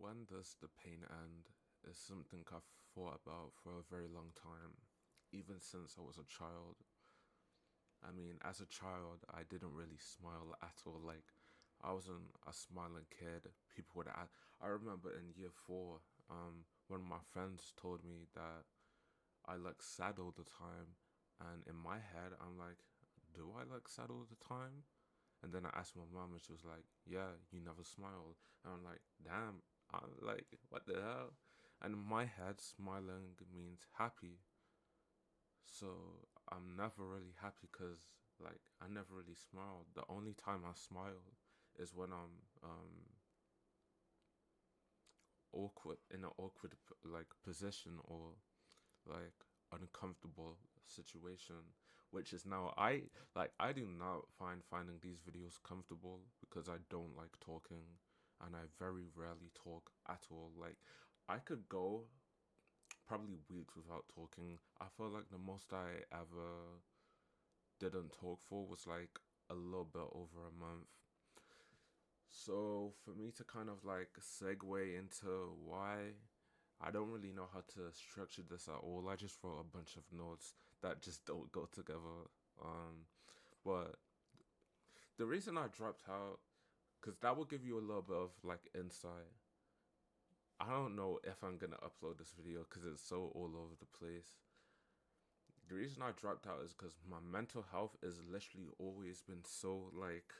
when does the pain end is something I've thought about for a very long time, even since I was a child. I mean, as a child, I didn't really smile at all. Like, I wasn't a smiling kid. People would ask. I remember in year four, one of my friends told me that I look sad all the time, and in my head, I'm like, do I look sad all the time? And then I asked my mom, and she was like, "Yeah, you never smiled." And I'm like, "Damn!" I'm like, "What the hell?" And in my head, smiling means happy. So I'm never really happy because, like, I never really smile. The only time I smile is when I'm awkward in an awkward like position or like uncomfortable situation, which is now I do not find finding these videos comfortable because I don't like talking, and I very rarely talk at all. Like, I could go probably weeks without talking. I feel like the most I ever didn't talk for was like a little bit over a month. So for me to kind of like segue into why, I don't really know how to structure this at all. I just wrote a bunch of notes that just don't go together. Um, but the reason I dropped out, because that will give you a little bit of like insight. I don't know if I'm gonna upload this video because it's so all over the place. The reason I dropped out is because my mental health is literally always been so like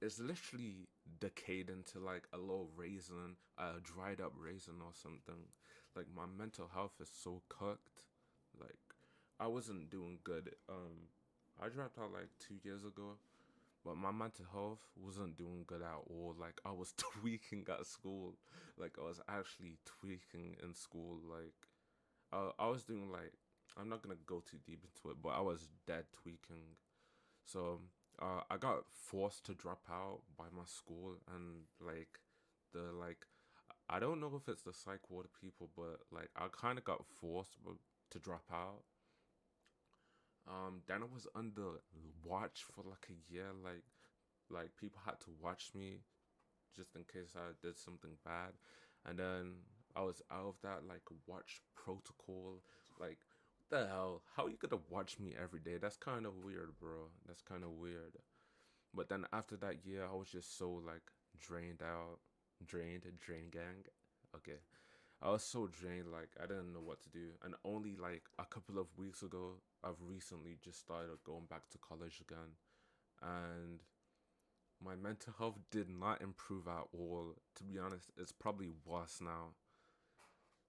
it's literally decayed into like a little raisin, a dried up raisin or something. Like, my mental health is so cooked. Like, I wasn't doing good. I dropped out like 2 years ago, but my mental health wasn't doing good at all. Like, I was tweaking at school. Like, I was actually tweaking in school. Like, I was doing like, I'm not gonna go too deep into it, but I was dead tweaking. So I got forced to drop out by my school, and like the like I don't know if it's the psych ward people, but like I kind of got forced to drop out. Then I was under watch for like a year. Like people had to watch me just in case I did something bad, and then I was out of that like watch protocol. Like, what the hell? How you gonna watch me every day? That's kind of weird, bro. That's kind of weird. But then after that year, I was just so like drained out, drain gang. Okay, I was so drained, like I didn't know what to do. And only like a couple of weeks ago, I've recently just started going back to college again, and my mental health did not improve at all. To be honest, it's probably worse now.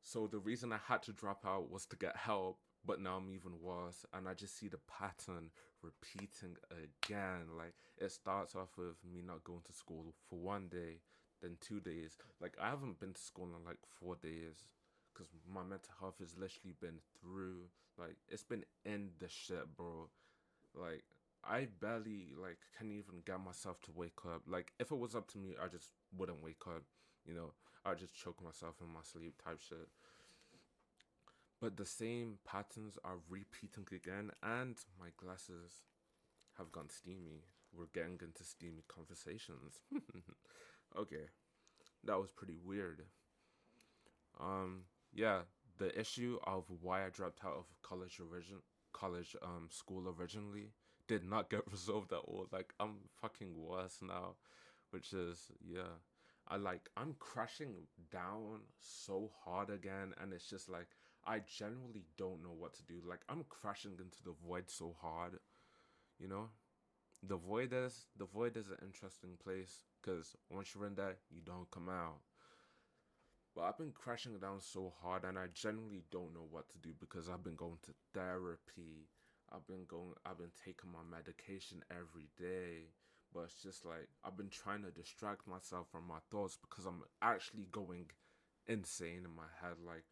So the reason I had to drop out was to get help, but now I'm even worse, and I just see the pattern repeating again. Like, it starts off with me not going to school for 1 day, then 2 days. Like, I haven't been to school in like 4 days because my mental health has literally been through. Like, it's been in the shit, bro. Like, I barely like can even get myself to wake up. Like, if it was up to me, I just wouldn't wake up. I'd just choke myself in my sleep type shit. But the same patterns are repeating again, and my glasses have gone steamy. We're getting into steamy conversations. Okay, that was pretty weird. Yeah, the issue of why I dropped out of college school originally did not get resolved at all. Like, I'm fucking worse now, which is, yeah. I'm crashing down so hard again, and it's just like I genuinely don't know what to do. Like, I'm crashing into the void so hard, you know? The void is an interesting place because once you're in there, you don't come out. But I've been crashing down so hard, and I genuinely don't know what to do because I've been going to therapy. I've been taking my medication every day. But it's just like, I've been trying to distract myself from my thoughts because I'm actually going insane in my head. Like,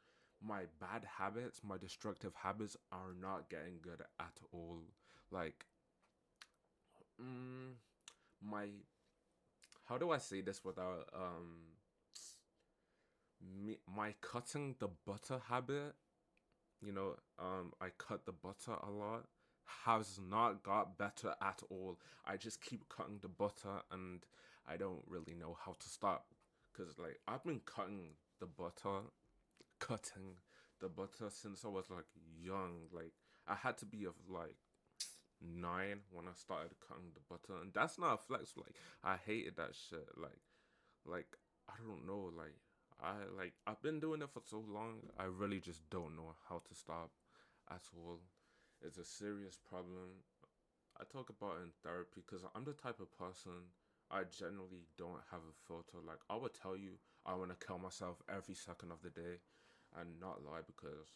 my bad habits, my destructive habits are not getting good at all. Like, my, how do I say this without, my cutting the butter habit, I cut the butter a lot, has not got better at all. I just keep cutting the butter, and I don't really know how to stop Cause like I've been cutting the butter since I was like young. Like I had to be of like 9 when I started cutting the butter, and that's not a flex. Like I hated that shit. Like I don't know. I've been doing it for so long. I really just don't know how to stop at all. It's a serious problem. I talk about it in therapy because I'm the type of person I generally don't have a filter. Like I would tell you I want to kill myself every second of the day, and not lie because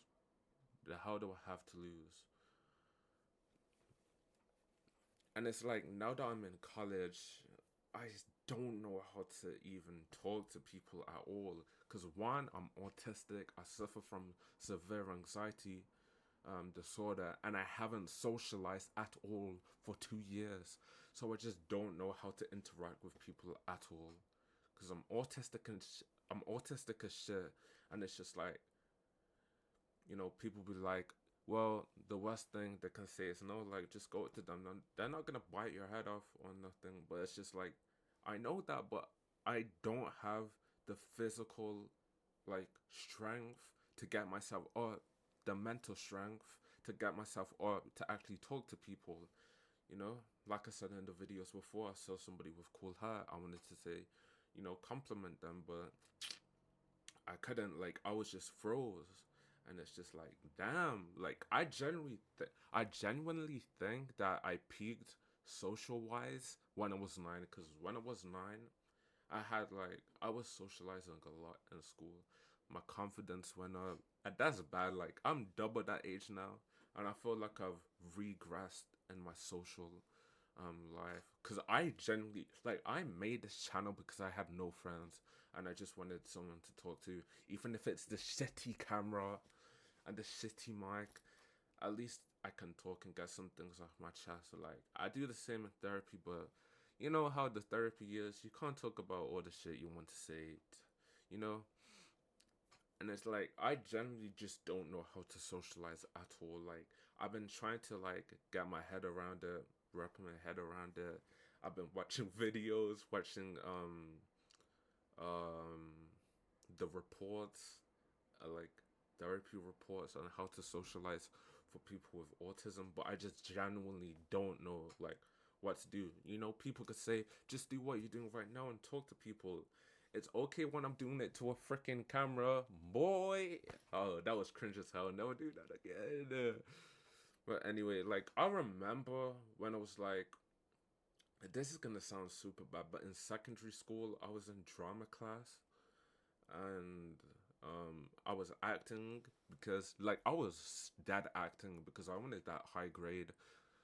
the hell do I have to lose? And it's like now that I'm in college, I just don't know how to even talk to people at all. Because one, I'm autistic. I suffer from severe anxiety disorder, and I haven't socialized at all for 2 years. So I just don't know how to interact with people at all. Because I'm autistic as shit, and it's just like people be like, well, the worst thing they can say is no, like just go to them. They're not gonna bite your head off or nothing. But it's just like I know that, but I don't have the physical like strength to get myself up, the mental strength to get myself up to actually talk to people. You know, like I said in the videos before, I saw somebody with cool hair. I wanted to say, compliment them, but I couldn't. Like I was just froze, and it's just like, damn. Like I genuinely think that I peaked social wise when I was 9. Because when I was 9, I was socializing a lot in school. My confidence went up, and that's bad. Like I'm double that age now, and I feel like I've regressed in my social life. Cause I genuinely like I made this channel because I had no friends, and I just wanted someone to talk to, even if it's the shitty camera and the shitty mic. At least I can talk and get some things off my chest. So, like I do the same in therapy, but you know how the therapy is. You can't talk about all the shit you want to say, you know. And it's like I generally just don't know how to socialize at all. Like I've been trying to like get my head around it, wrap my head around it. I've been watching videos, watching um the reports, like therapy reports on how to socialize for people with autism, but I just genuinely don't know like what to do. People could say just do what you're doing right now and talk to people. It's okay when I'm doing it to a freaking camera, boy. Oh, that was cringe as hell. Never do that again. But anyway, like I remember when I was like, this is gonna sound super bad, but in secondary school, I was in drama class, and I was acting because like I was dead acting because I wanted that high grade.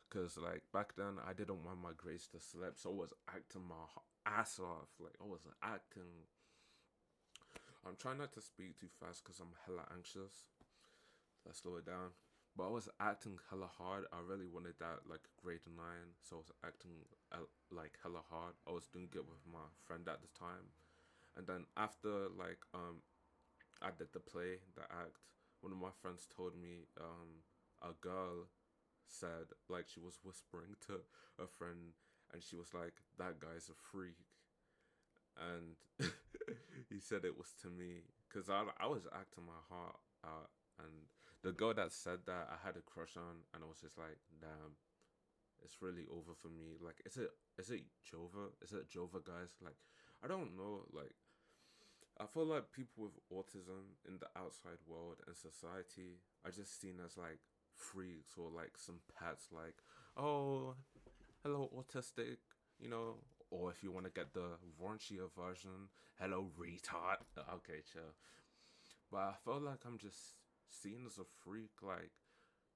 Because like back then I didn't want my grades to slip, so I was acting my ass off. Like I was acting. I'm trying not to speak too fast because I'm hella anxious. Let's slow it down. But I was acting hella hard. I really wanted that like grade 9, so I was acting like hella hard. I was doing it with my friend at the time, and then after like I did the play, the act. One of my friends told me a girl said, like, she was whispering to a friend, and she was like, "That guy's a freak," and he said it was to me because I was acting my heart out, and the girl that said that I had a crush on, and I was just like, "Damn, it's really over for me." Like, is it Jova? Is it Jova, guys? Like, I don't know. Like, I feel like people with autism in the outside world and society are just seen as like freaks or like some pets, like, oh, hello, autistic, you know, or if you want to get the raunchier version, hello, retard. Okay, chill. But I feel like I'm just seen as a freak, like,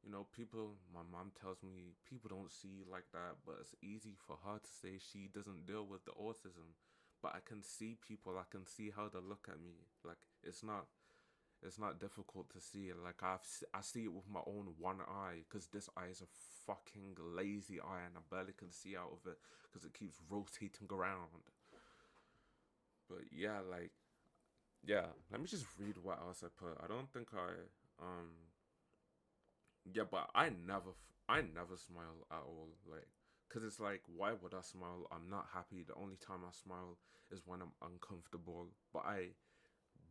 my mom tells me people don't see you like that, but it's easy for her to say she doesn't deal with the autism. But I can see people, I can see how they look at me. Like, it's not difficult to see it. Like, I see it with my own one eye, because this eye is a fucking lazy eye, and I barely can see out of it, because it keeps rotating around. But yeah, like, yeah, let me just read what else I put. I don't think yeah, but I never smile at all. Like Because it's like, why would I smile? I'm not happy. The only time I smile is when I'm uncomfortable. But I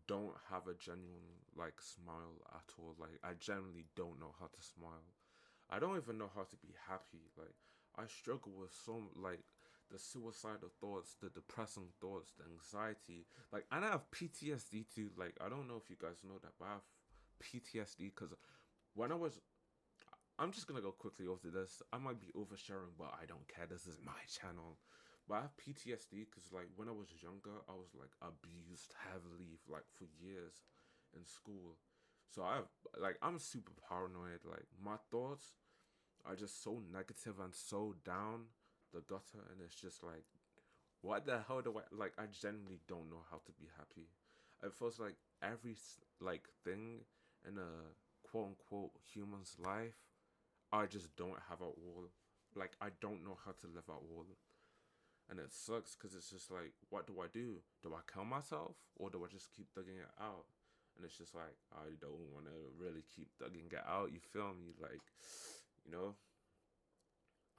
don't have a genuine like smile at all. Like I generally don't know how to smile. I don't even know how to be happy. Like I struggle with some like the suicidal thoughts, the depressing thoughts, the anxiety. Like and I have PTSD too. Like I don't know if you guys know that, but I have PTSD because when I was I'm just gonna go quickly over this. I might be oversharing, but I don't care. This is my channel. But I have PTSD because, like, when I was younger, I was like abused heavily, like for years, in school. So I have, like, I'm super paranoid. Like, my thoughts are just so negative and so down the gutter, and it's just like, what the hell do I like? I genuinely don't know how to be happy. It feels like every like thing in a quote unquote human's life I just don't have at all. Like I don't know how to live at all, and it sucks because it's just like, what do I do? Do I kill myself or do I just keep thugging it out? And it's just like I don't want to really keep thugging it out. You feel me? Like, you know,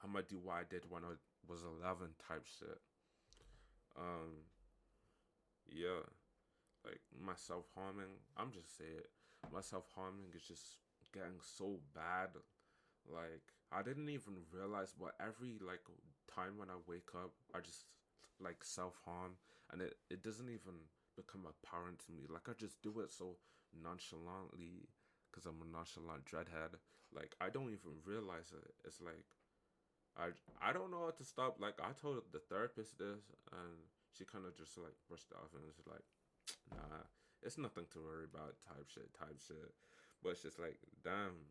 I might do what I did when I was 11 type shit. Um, yeah, like my self harming. I'm just saying it. My self harming is just getting so bad. Like I didn't even realize, but every like time when I wake up, I just like self harm, and it doesn't even become apparent to me. Like I just do it so nonchalantly because I'm a nonchalant dreadhead. Like I don't even realize it. It's like I I don't know how to stop. Like I told the therapist this, and she kind of just like brushed it off and was like, nah, it's nothing to worry about. Type shit. But it's just like, damn,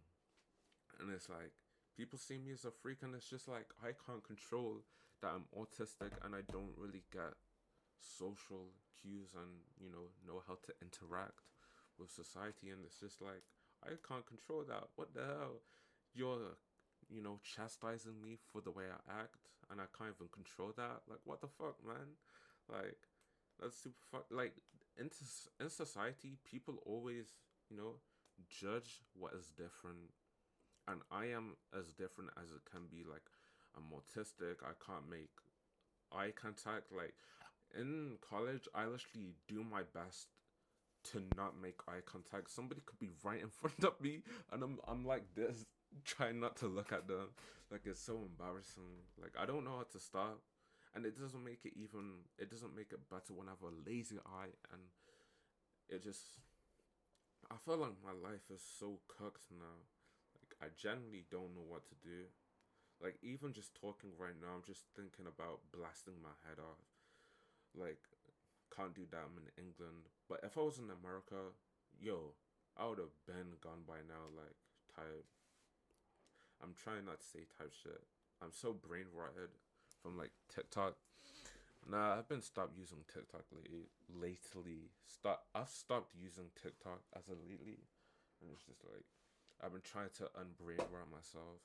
and it's like people see me as a freak, and it's just like I can't control that I'm autistic and I don't really get social cues and know how to interact with society, and it's just like I can't control that. What the hell? You're chastising me for the way I act, and I can't even control that. Like what the fuck, man? Like that's super fuck. Like in society, people always you know judge what is different, and I am as different as it can be. Like I'm autistic. I can't make eye contact. Like in college, I literally do my best to not make eye contact. Somebody could be right in front of me, and I'm like this, trying not to look at them. Like it's so embarrassing. Like I don't know how to stop, and it doesn't make it even. It doesn't make it better when I have a lazy eye, and it just. I feel like my life is so cooked now. Like I genuinely don't know what to do. Like even just talking right now, I'm just thinking about blasting my head off. Like can't do that. I'm in England, but if I was in America, yo, I would have been gone by now. Like type. I'm trying not to say type shit. I'm so brain rotted from like TikTok. Nah, I've been stopped using TikTok lately. I've stopped using TikTok as of lately, and it's just like I've been trying to unbrain rot myself.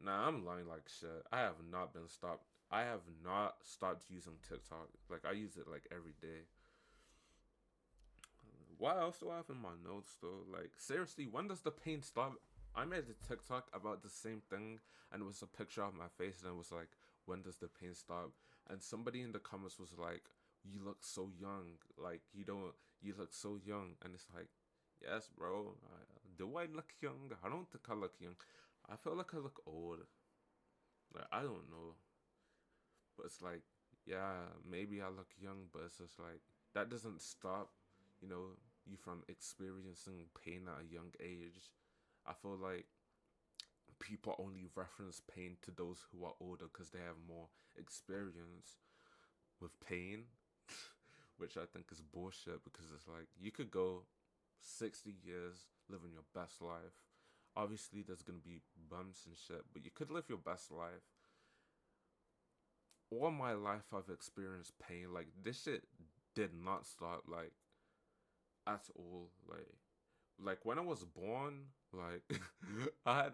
Nah, I'm lying like shit. I have not stopped using TikTok. Like I use it like every day. What else do I have in my notes though? Like seriously, when does the pain stop? I made a TikTok about the same thing, and it was a picture of my face, and it was like, when does the pain stop? And somebody in the comments was like, you look so young. Like you don't. You look so young, and it's like, yes, bro. Do I look young? I don't think I look young. I feel like I look old. Like I don't know, but it's like, yeah, maybe I look young, but it's just like that doesn't stop, you know, you from experiencing pain at a young age. I feel like people only reference pain to those who are older because they have more experience with pain, which I think is bullshit because it's like you could go 60 years living your best life. Obviously, there's gonna be bumps and shit, but you could live your best life. All my life I've experienced pain. Like this shit did not stop like at all. Like when I was born, like I had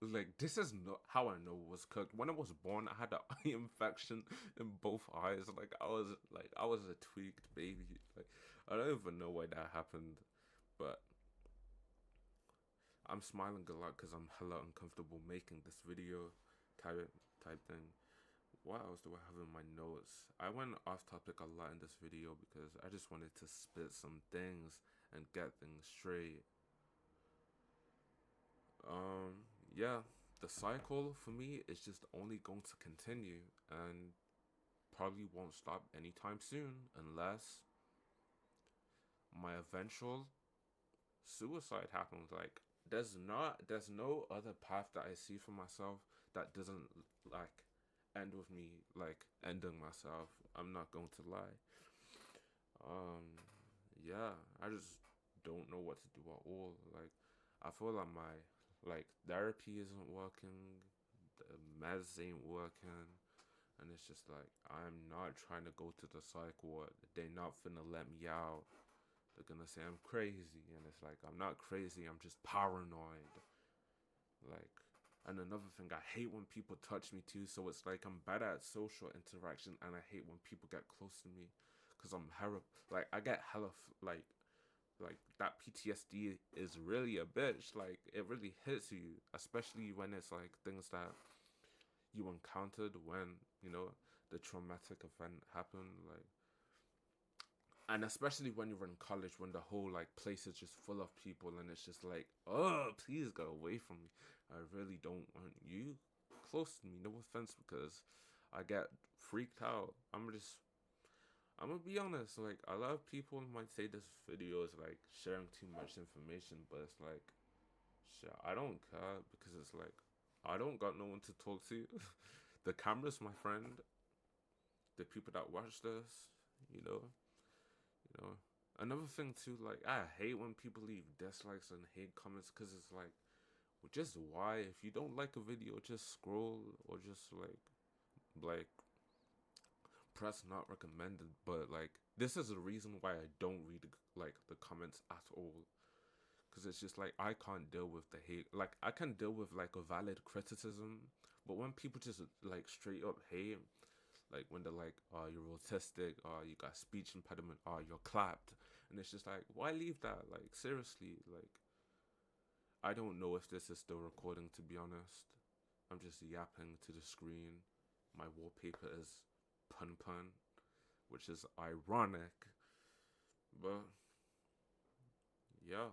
like this is not how I know it was cooked. When I was born, I had an eye infection in both eyes. Like I was a tweaked baby. Like I don't even know why that happened, but I'm smiling a lot because I'm hella uncomfortable making this video type thing. What else do I have in my notes? I went off topic a lot in this video because I just wanted to spit some things and get things straight. Um, yeah, the cycle for me is just only going to continue and probably won't stop anytime soon unless my eventual suicide happens. Like there's no other path that I see for myself that doesn't like end with me like ending myself. I'm not going to lie. Um yeah, I just don't know what to do at all. Like I feel like my like therapy isn't working, the meds ain't working, and it's just like I'm not trying to go to the psych ward. They not finna let me out. They're gonna say I'm crazy, and it's like I'm not crazy. I'm just paranoid. Like, and another thing, I hate when people touch me too. So it's like I'm bad at social interaction, and I hate when people get close to me, cause I'm hella like I get hella like that PTSD is really a bitch. Like it really hits you, especially when it's like things that you encountered when the traumatic event happened. Like and especially when you're in college when the whole like place is just full of people and it's just like, oh, please go away from me. I really don't want you close to me. No offense, because I get freaked out. I'm gonna be honest. Like a lot of people might say this video is like sharing too much information, but it's like shit, I don't care, because it's like I don't got no one to talk to. The camera's my friend. The people that watch this, you know, you know. Another thing too, like I hate when people leave dislikes and hate comments, because it's like, well, just why? If you don't like a video, just scroll or just like press not recommended. But like this is the reason why I don't read like the comments at all, because it's just like I can't deal with the hate. Like I can deal with like a valid criticism, but when people just like straight up hate, like when they're like, oh, you're autistic, oh, you got speech impediment, oh, you're clapped, and it's just like, why leave that? Like seriously, like I don't know if this is still recording, to be honest. I'm just yapping to the screen. My wallpaper is pun pun, which is ironic, but yeah.